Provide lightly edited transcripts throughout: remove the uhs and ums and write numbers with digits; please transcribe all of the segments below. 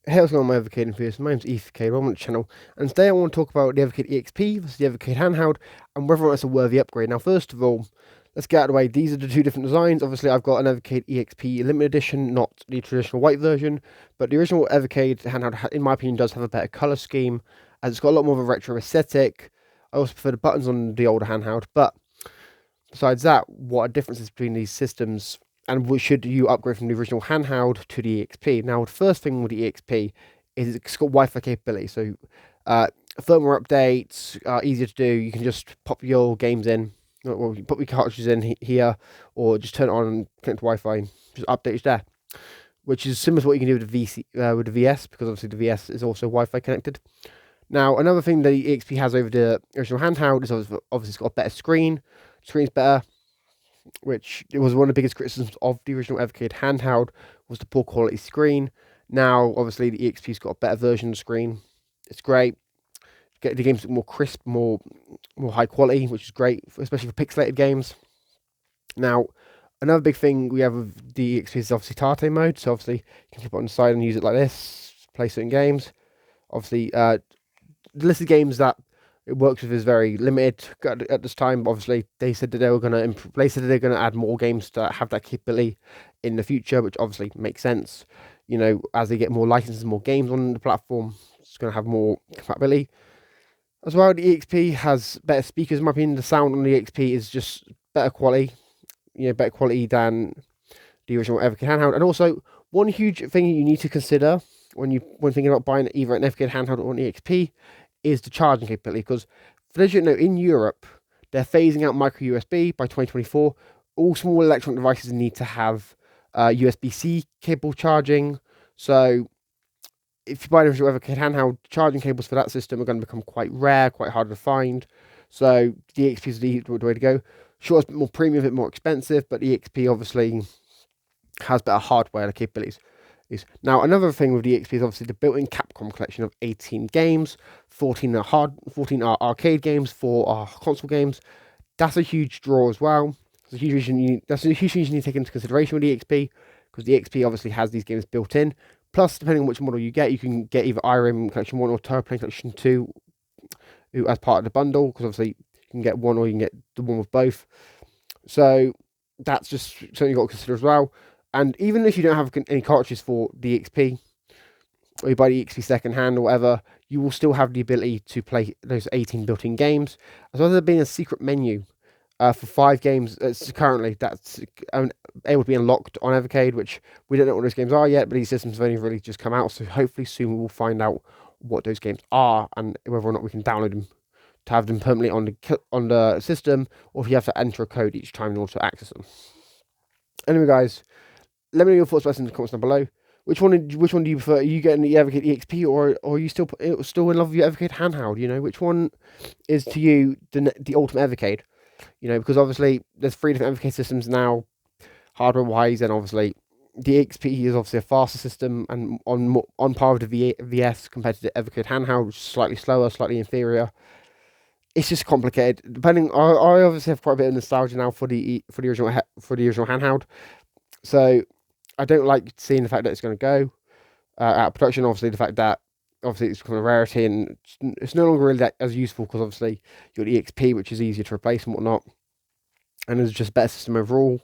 Hey, what's going on, my Evercade enthusiasts? My name's Evercade, welcome to the channel, and today I want to talk about the Evercade EXP versus the Evercade Handheld, and whether or not it's a worthy upgrade. Now, first of all, let's get out of the way. These are the two different designs. Obviously, I've got an Evercade EXP limited edition, not the traditional white version, but the original Evercade Handheld, in my opinion, does have a better colour scheme, as it's got a lot more of a retro aesthetic. I also prefer the buttons on the older handheld, but besides that, what are differences between these systems, and should you upgrade from the original handheld to the EXP? Now, the first thing with the EXP is it's got Wi-Fi capability, so firmware updates are easier to do. You can just pop your games in, or put your cartridges in here, or just turn it on and connect to Wi-Fi, and just updates there, which is similar to what you can do with the VS, because obviously the VS is also Wi-Fi connected. Now, another thing that the EXP has over the original handheld is obviously it's got a better screen. Screen's better, which it was one of the biggest criticisms of the original Evercade handheld, was the poor quality screen. Now, obviously, the EXP's got a better version of the screen. It's great. The games look more crisp, more high quality, which is great, especially for pixelated games. Now, another big thing we have with the EXP is obviously Tate mode. So obviously, you can flip it on the side and use it like this, play certain games. Obviously, the list of games that it works with is very limited at this time. Obviously, they said that they were going to they said that they're going to add more games to have that capability in the future, which obviously makes sense. You know, as they get more licenses, more games on the platform, it's going to have more compatibility. As well, the EXP has better speakers. In my opinion, the sound on the EXP is just better quality. You know, better quality than the original Evercade handheld. And also, one huge thing you need to consider when thinking about buying either an Evercade handheld or an EXP is the charging capability. Because for those you know, in Europe, they're phasing out micro USB by 2024. All small electronic devices need to have USB-C cable charging. So if you buy an original Evercade handheld, charging cables for that system are going to become quite rare, quite hard to find. So the EXP is the way to go. Sure, it's a bit more premium, a bit more expensive, but the EXP obviously has better hardware capabilities. Now, another thing with the EXP is obviously the built-in Capcom collection of 18 games, 14 are arcade games, 4 are console games. That's a huge draw as well. That's a huge reason you need to take into consideration with the EXP, because the EXP obviously has these games built in. Plus, depending on which model you get, you can get either IRAM Collection 1 or Turboplane Collection 2 as part of the bundle, because obviously you can get one or you can get the one with both. So that's just something you've got to consider as well. And even if you don't have any cartridges for the EXP, or you buy the EXP second hand or whatever, you will still have the ability to play those 18 built-in games, as well as there being a secret menu for 5 games currently that's able to be unlocked on Evercade, which we don't know what those games are yet, but these systems have only really just come out, so hopefully soon we will find out what those games are and whether or not we can download them to have them permanently on the system, or if you have to enter a code each time in order to access them. Anyway, guys, let me know your thoughts in the comments down below. Which one do you prefer? Are you getting the Evercade EXP, or are you still in love with your Evercade handheld? You know, which one is to you the ultimate Evercade? You know, because obviously there's 3 different Evercade systems now, hardware wise, and obviously the EXP is obviously a faster system and on par with the VS compared to the Evercade handheld, which is slightly slower, slightly inferior. It's just complicated. I obviously have quite a bit of nostalgia now for the original handheld, so I don't like seeing the fact that it's going to go out of production. Obviously, the fact that obviously it's become a rarity and it's no longer really that as useful, because obviously you got the EXP, which is easier to replace and whatnot, and it's just a better system overall,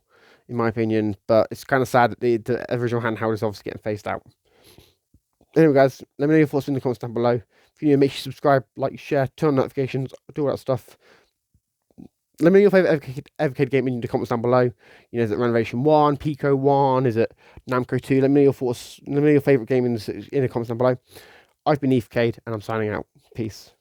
in my opinion. But it's kind of sad that the original handheld is obviously getting phased out. Anyway, guys, let me know your thoughts in the comments down below. If you need, make sure you subscribe, like, share, turn on notifications, do all that stuff. Let me know your favourite Evercade game in the comments down below. You know, is it Renovation 1, Pico 1, is it Namco 2? Let me know your thoughts. Let me know your favourite game in the comments down below. I've been Evercade, and I'm signing out. Peace.